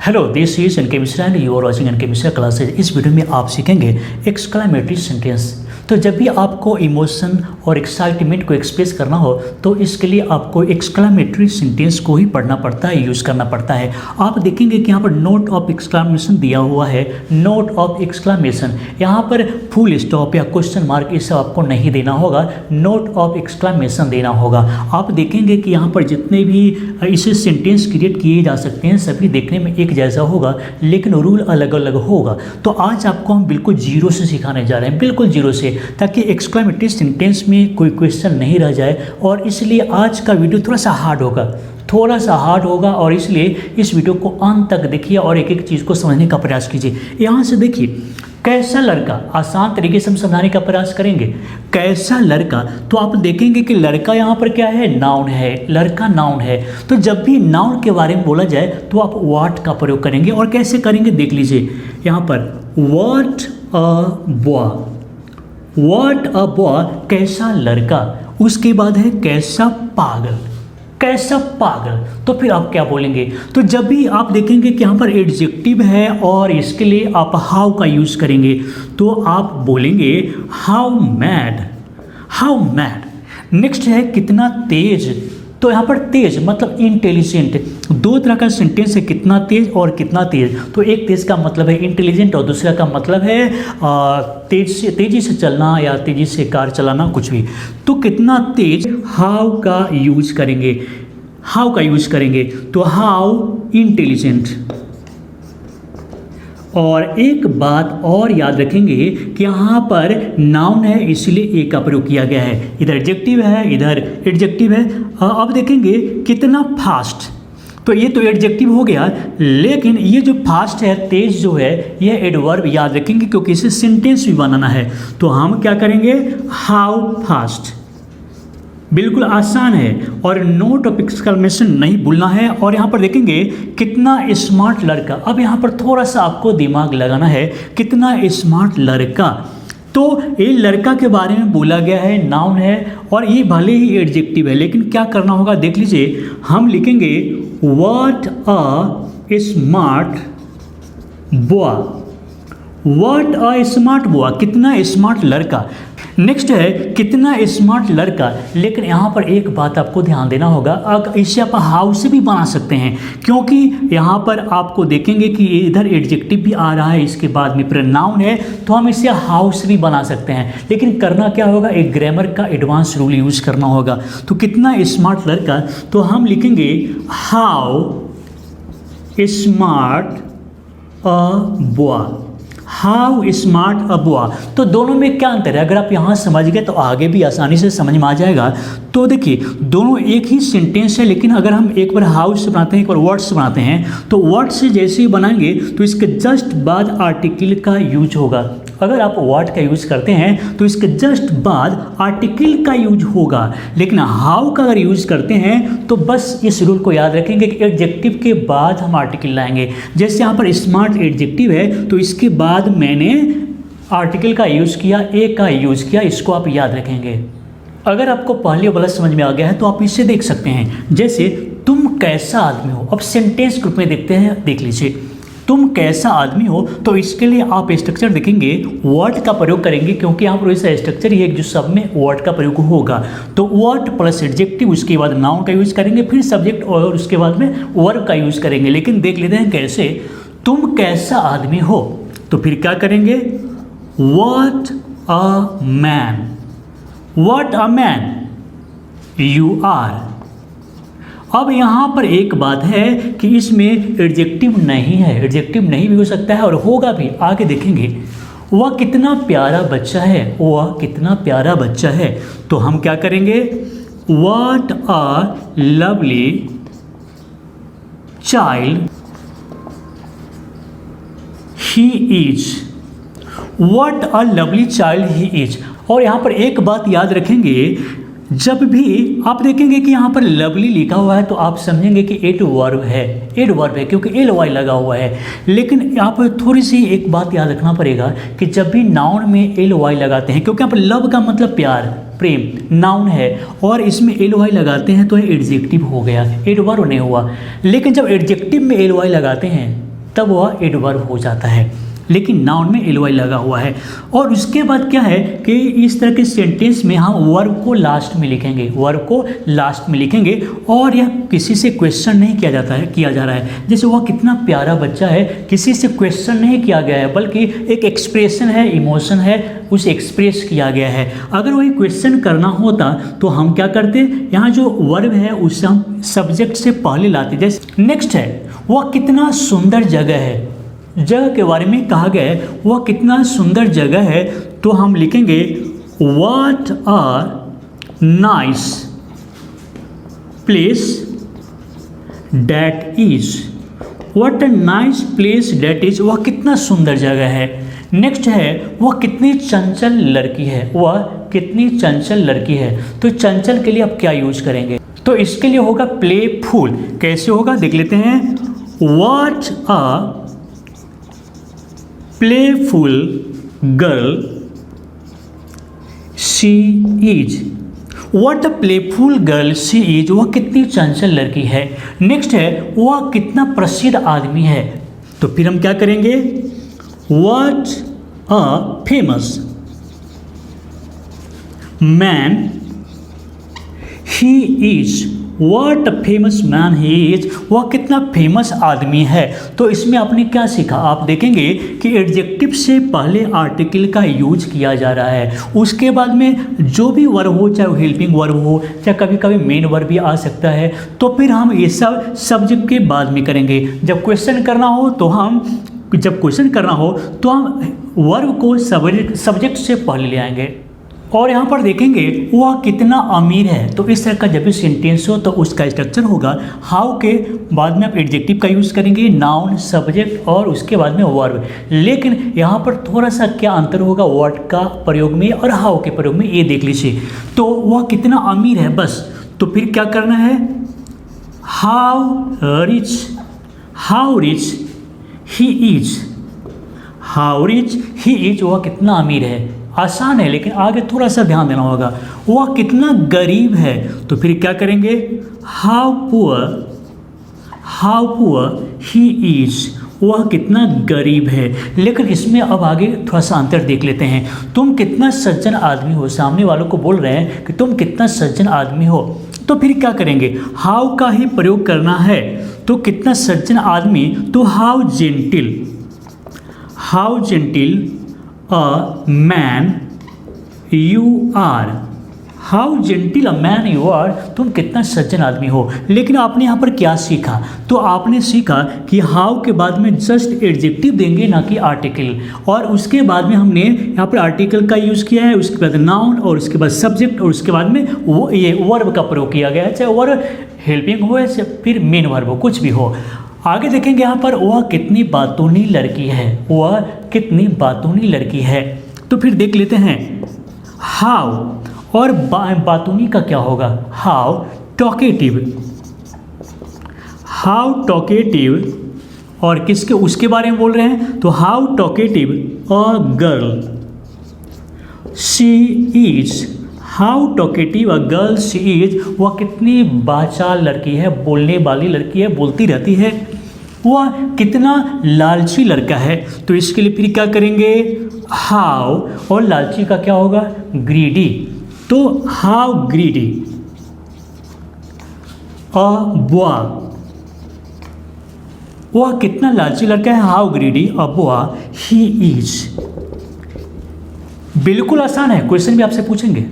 Hello, this is NK Mishra and you are watching NK Mishra classes. इस video में आप सीखेंगे एक्सक्लेमेटरी सेंटेंस। तो जब भी आपको इमोशन और एक्साइटमेंट को एक्सप्रेस करना हो तो इसके लिए आपको एक्सक्लेमेटरी सेंटेंस को ही पढ़ना पड़ता है, यूज़ करना पड़ता है। आप देखेंगे कि यहाँ पर नोट ऑफ एक्सक्लेमेशन दिया हुआ है, नोट ऑफ एक्सक्लेमेशन। यहाँ पर फुल स्टॉप या क्वेश्चन मार्क ये सब आपको नहीं देना होगा, नोट ऑफ एक्सक्लेमेशन देना होगा। आप देखेंगे कि यहाँ पर जितने भी इसे सेंटेंस क्रिएट किए जा सकते हैं सभी देखने में एक जैसा होगा, लेकिन रूल अलग अलग होगा। तो आज आपको हम बिल्कुल जीरो से सिखाने जा रहे हैं, बिल्कुल जीरो से, ताकि एक्सक्लेमेटरी सेंटेंस में कोई क्वेश्चन नहीं रह जाए। और इसलिए आज का वीडियो थोड़ा सा हार्ड होगा, और इसलिए इस वीडियो को अंत तक देखिए और एक एक चीज़ को समझने का प्रयास कीजिए। यहाँ से देखिए, कैसा लड़का, आसान तरीके से हम समझाने का प्रयास करेंगे। कैसा लड़का, तो आप देखेंगे कि लड़का यहाँ पर क्या है, नाउन है, लड़का नाउन है। तो जब भी नाउन के बारे में बोला जाए तो आप व्हाट का प्रयोग करेंगे, और कैसे करेंगे देख लीजिए। यहाँ पर what a boy, what a boy, कैसा लड़का। उसके बाद है कैसा पागल, कैसा पागल। तो फिर आप क्या बोलेंगे, तो जब भी आप देखेंगे कि यहाँ पर एडजेक्टिव है और इसके लिए आप हाउ का यूज़ करेंगे, तो आप बोलेंगे how mad, how mad. Next है कितना तेज, तो यहाँ पर तेज मतलब इंटेलिजेंट। दो तरह का सेंटेंस है, कितना तेज और कितना तेज। तो एक तेज का मतलब है इंटेलिजेंट और दूसरा का मतलब है तेजी से चलना या तेजी से कार चलाना, कुछ भी। तो कितना तेज, हाउ का यूज करेंगे, हाउ का यूज करेंगे, तो हाउ इंटेलिजेंट। और एक बात और याद रखेंगे कि यहाँ पर नाउन है इसलिए ए का प्रयोग किया गया है, इधर एडजेक्टिव है, इधर एडजेक्टिव है। अब देखेंगे कितना फास्ट, तो ये तो एडजेक्टिव हो गया, लेकिन ये जो फास्ट है, तेज जो है, ये एडवर्ब याद रखेंगे क्योंकि इसे सेंटेंस भी बनाना है। तो हम क्या करेंगे, हाउ फास्ट। बिल्कुल आसान है, और नोट ऑफ एक्सक्लेमेशन नहीं भूलना है। और यहाँ पर देखेंगे कितना स्मार्ट लड़का। अब यहाँ पर थोड़ा सा आपको दिमाग लगाना है, कितना स्मार्ट लड़का। तो ये लड़का के बारे में बोला गया है, नाउन है, और ये भले ही एडजेक्टिव है, लेकिन क्या करना होगा देख लीजिए। हम लिखेंगे what a smart boy, what a smart boy, कितना स्मार्ट लड़का। नेक्स्ट है कितना स्मार्ट लड़का, लेकिन यहाँ पर एक बात आपको ध्यान देना होगा, अगर इसे आप हाउ से भी बना सकते हैं, क्योंकि यहाँ पर आपको देखेंगे कि इधर एडजेक्टिव भी आ रहा है, इसके बाद में प्रोनाउन है, तो हम इसे हाउ से भी बना सकते हैं। लेकिन करना क्या होगा, एक ग्रामर का एडवांस रूल यूज करना होगा। तो कितना स्मार्ट लड़का, तो हम लिखेंगे how smart a boy, how smart a boy. तो दोनों में क्या अंतर है, अगर आप यहाँ समझ गए तो आगे भी आसानी से समझ में आ जाएगा। तो देखिए, दोनों एक ही सेंटेंस है, लेकिन अगर हम एक बार हाउ से बनाते हैं, एक बार वर्ड से बनाते हैं, तो वर्ड से जैसे ही बनाएंगे तो इसके जस्ट बाद आर्टिकल का यूज होगा। अगर आप व्हाट का यूज करते हैं तो इसके जस्ट बाद आर्टिकल का यूज होगा, लेकिन हाउ का अगर यूज करते हैं तो बस इस रूल को याद रखेंगे कि एडजेक्टिव के बाद हम आर्टिकल लाएंगे। जैसे यहाँ पर स्मार्ट एडजेक्टिव है, तो इसके बाद मैंने आर्टिकल का यूज किया, ए का यूज किया, इसको आप याद रखेंगे। अगर आपको पहले वाला समझ में आ गया है तो आप इसे देख सकते हैं। जैसे तुम कैसा आदमी हो, अब सेंटेंस ग्रुप में देखते हैं, देख लीजिए। तुम कैसा आदमी हो, तो इसके लिए आप स्ट्रक्चर देखेंगे, वर्ड का प्रयोग करेंगे, क्योंकि यहाँ पर वैसा स्ट्रक्चर ही है जो सब में वर्ड का प्रयोग होगा। तो वर्ड प्लस एडजेक्टिव, उसके बाद नाउन का यूज करेंगे, फिर सब्जेक्ट, और उसके बाद में वर्ब का यूज करेंगे। लेकिन देख लेते हैं कैसे। तुम कैसा आदमी हो, तो फिर क्या करेंगे, what a man, what a man you are. अब यहाँ पर एक बात है कि इसमें एडजेक्टिव नहीं है, एडजेक्टिव नहीं भी हो सकता है और होगा भी, आगे देखेंगे। वह कितना प्यारा बच्चा है, वह कितना प्यारा बच्चा है। तो हम क्या करेंगे, what a lovely child he is, what a lovely child he is. और यहाँ पर एक बात याद रखेंगे, जब भी आप देखेंगे कि यहाँ पर लवली लिखा हुआ है तो आप समझेंगे कि एड वर्ब है, एड वर्ब है, क्योंकि एल वाई लगा हुआ है। लेकिन यहाँ पर थोड़ी सी एक बात याद रखना पड़ेगा कि जब भी नाउन में एल वाई लगाते हैं, क्योंकि यहाँ पर लव का मतलब प्यार, प्रेम, नाउन है, और इसमें एल वाई लगाते हैं तो एडजेक्टिव हो गया, एड वर्ब नहीं हुआ। लेकिन जब एडजेक्टिव में एल वाई लगाते हैं तब वह एडवर्ब हो जाता है, लेकिन नाउन में एल वाई लगा हुआ है। और उसके बाद क्या है कि इस तरह के सेंटेंस में हम वर्ब को लास्ट में लिखेंगे, वर्ब को लास्ट में लिखेंगे, और यह किसी से क्वेश्चन नहीं किया जाता है, किया जा रहा है। जैसे वह कितना प्यारा बच्चा है, किसी से क्वेश्चन नहीं किया गया है, बल्कि एक एक्सप्रेशन है, इमोशन है, उसे एक्सप्रेस किया गया है। अगर वही क्वेश्चन करना होता तो हम क्या करते, यहाँ जो वर्ब है उसे हम सब्जेक्ट से पहले लाते। जैसे नेक्स्ट है, वह कितना सुंदर जगह है, जगह के बारे में कहा गया है, वह कितना सुंदर जगह है, तो हम लिखेंगे what are nice place that is, what a nice place that is, वह कितना सुंदर जगह है। नेक्स्ट है, वह कितनी चंचल लड़की है, वह कितनी चंचल लड़की है, तो चंचल के लिए आप क्या यूज करेंगे, तो इसके लिए होगा प्लेफुल। कैसे होगा देख लेते हैं, what a playful girl she is, what a playful girl she is, वह कितनी चंचल लड़की है। नेक्स्ट है, वह कितना प्रसिद्ध आदमी है, तो फिर हम क्या करेंगे, what a famous man he is, what a famous man he is, वह कितना फेमस आदमी है। तो इसमें आपने क्या सीखा, आप देखेंगे कि एडजेक्टिव से पहले आर्टिकल का यूज किया जा रहा है, उसके बाद में जो भी वर्ब हो, चाहे हेल्पिंग वर्ब हो, चाहे कभी कभी मेन वर्ब भी आ सकता है, तो फिर हम ये सब सब्जेक्ट के बाद में करेंगे। जब क्वेश्चन करना हो तो हम वर्ब को सब्जेक्ट से पहले ले आएंगे। और यहाँ पर देखेंगे वह कितना अमीर है, तो इस तरह का जब भी सेंटेंस हो तो उसका स्ट्रक्चर होगा हाउ के बाद में आप एडजेक्टिव का यूज़ करेंगे, नाउन, सब्जेक्ट और उसके बाद में वर्ब। लेकिन यहाँ पर थोड़ा सा क्या अंतर होगा वर्ड का प्रयोग में और हाउ के प्रयोग में, ये देख लीजिए। तो वह कितना अमीर है बस, तो फिर क्या करना है, how rich he is, how rich he is, वह कितना अमीर है। आसान है लेकिन आगे थोड़ा सा ध्यान देना होगा। वह कितना गरीब है, तो फिर क्या करेंगे, हाउ पुअर ही इज, वह कितना गरीब है। लेकिन इसमें अब आगे थोड़ा सा अंतर देख लेते हैं। तुम कितना सज्जन आदमी हो, सामने वालों को बोल रहे हैं कि तुम कितना सज्जन आदमी हो, तो फिर क्या करेंगे, हाउ का ही प्रयोग करना है। तो कितना सज्जन आदमी, तो how gentle a man you are, how gentle a man you are, तुम कितना सज्जन आदमी हो। लेकिन आपने यहाँ पर क्या सीखा, तो आपने सीखा कि हाउ के बाद में जस्ट एडजेक्टिव देंगे ना कि आर्टिकल, और उसके बाद में हमने यहाँ पर आर्टिकल का यूज़ किया है, उसके बाद नाउन और उसके बाद सब्जेक्ट और उसके बाद में वो ये वर्ब का प्रयोग किया गया है, चाहे वर्ब हेल्पिंग हो या फिर मेन वर्ब हो, कुछ भी हो। आगे देखेंगे यहाँ पर वह कितनी बातूनी लड़की है, वह कितनी बातूनी लड़की है, तो फिर देख लेते हैं हाउ और बातूनी का क्या होगा, हाउ टॉकेटिव और किसके उसके बारे में बोल रहे हैं, तो how talkative a girl she is, how talkative a girl she is, वह कितनी बाचाल लड़की है, बोलने वाली लड़की है, बोलती रहती है। वह कितना लालची लड़का है, तो इसके लिए फिर क्या करेंगे, हाउ और लालची का क्या होगा, ग्रीडी, तो हाउ ग्रीडी अ बॉय, वह कितना लालची लड़का है, how greedy a boy he is. बिल्कुल आसान है, क्वेश्चन भी आपसे पूछेंगे।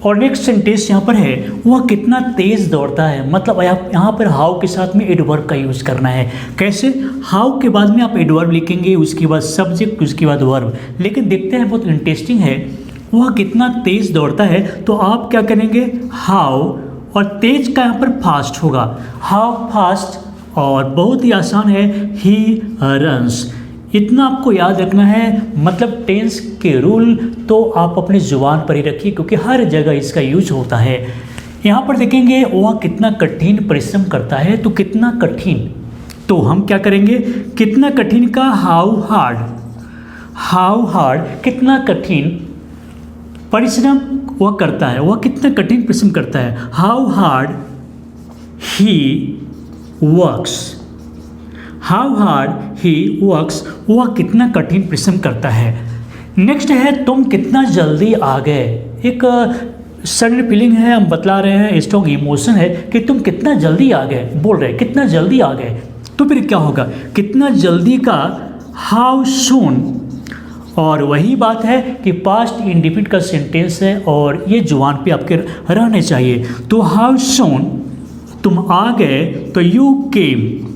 और नेक्स्ट सेंटेंस यहाँ पर है, वह कितना तेज़ दौड़ता है, मतलब यहाँ पर हाउ के साथ में एडवर्ब का यूज़ करना है। कैसे, हाउ के बाद में आप एडवर्ब लिखेंगे, उसके बाद सब्जेक्ट, उसके बाद वर्ब। लेकिन देखते हैं बहुत इंटरेस्टिंग है, वह कितना तेज़ दौड़ता है, तो आप क्या करेंगे, हाउ और तेज का यहाँ पर फास्ट होगा, हाउ फास्ट, और बहुत ही आसान है, ही रन्स। इतना आपको याद रखना है, मतलब टेंस के रूल तो आप अपनी जुबान पर ही रखिए क्योंकि हर जगह इसका यूज होता है। यहाँ पर देखेंगे वह कितना कठिन परिश्रम करता है, तो कितना कठिन, तो हम क्या करेंगे, कितना कठिन का हाउ हार्ड, कितना कठिन परिश्रम वह करता है, वह कितना कठिन परिश्रम करता है, how hard he works, how hard he works, वह कितना कठिन परिश्रम करता है। नेक्स्ट है तुम कितना जल्दी आ गए। एक सडन फीलिंग है, हम बतला रहे हैं, स्ट्रॉन्ग इमोशन है कि तुम कितना जल्दी आ गए, बोल रहे हैं कितना जल्दी आ गए। तो फिर क्या होगा, कितना जल्दी का हाउ सून, और वही बात है कि पास्ट इंडिफिनिट का सेंटेंस है और ये जुबान पे आपके रहने चाहिए। तो हाउ सून तुम आ गए, तो you came,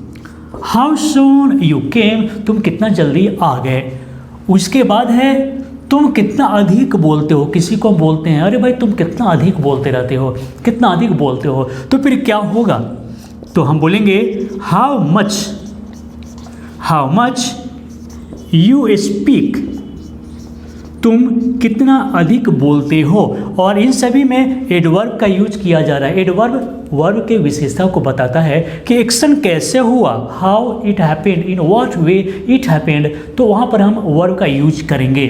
how soon you came, तुम कितना जल्दी आ गए। उसके बाद है तुम कितना अधिक बोलते हो। किसी को बोलते हैं अरे भाई तुम कितना अधिक बोलते रहते हो, कितना अधिक बोलते हो, तो फिर क्या होगा, तो हम बोलेंगे हाउ मच यू स्पीक, तुम कितना अधिक बोलते हो। और इन सभी में एडवर्ब का यूज किया जा रहा है। एडवर्ब वर्ब के विशेषता को बताता है कि एक्शन कैसे हुआ, how it happened, in what way it happened, तो वहाँ पर हम वर्ब का यूज करेंगे।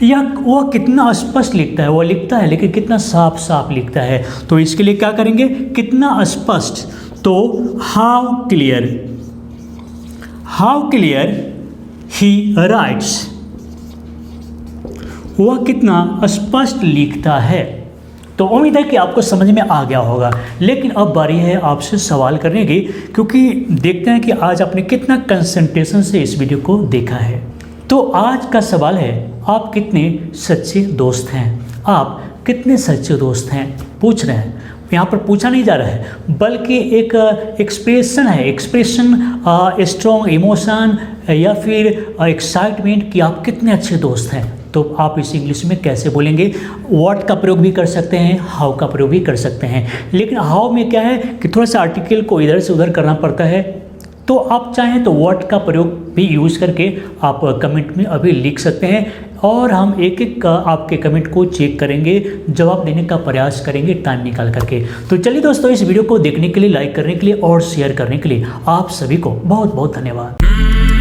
या वह कितना स्पष्ट लिखता है, वह लिखता है लेकिन कितना साफ साफ लिखता है, तो इसके लिए क्या करेंगे, कितना स्पष्ट, तो हाउ क्लियर ही राइट्स, वह कितना स्पष्ट लिखता है। तो उम्मीद है कि आपको समझ में आ गया होगा। लेकिन अब बारी है आपसे सवाल करने की, क्योंकि देखते हैं कि आज आपने कितना कंसंट्रेशन से इस वीडियो को देखा है। तो आज का सवाल है, आप कितने सच्चे दोस्त हैं, आप कितने सच्चे दोस्त हैं, पूछ रहे हैं। यहाँ पर पूछा नहीं जा रहा है बल्कि एक एक्सप्रेशन है, एक्सप्रेशन स्ट्रॉन्ग इमोशन या फिर एक्साइटमेंट कि आप कितने अच्छे दोस्त हैं। तो आप इस इंग्लिश में कैसे बोलेंगे, व्हाट का प्रयोग भी कर सकते हैं, हाउ का प्रयोग भी कर सकते हैं। लेकिन हाउ में क्या है कि थोड़ा सा आर्टिकल को इधर से उधर करना पड़ता है, तो आप चाहें तो व्हाट का प्रयोग भी यूज़ करके आप कमेंट में अभी लिख सकते हैं और हम एक एक आपके कमेंट को चेक करेंगे, जवाब देने का प्रयास करेंगे टाइम निकाल करके। तो चलिए दोस्तों, इस वीडियो को देखने के लिए, लाइक करने के लिए और शेयर करने के लिए आप सभी को बहुत बहुत धन्यवाद।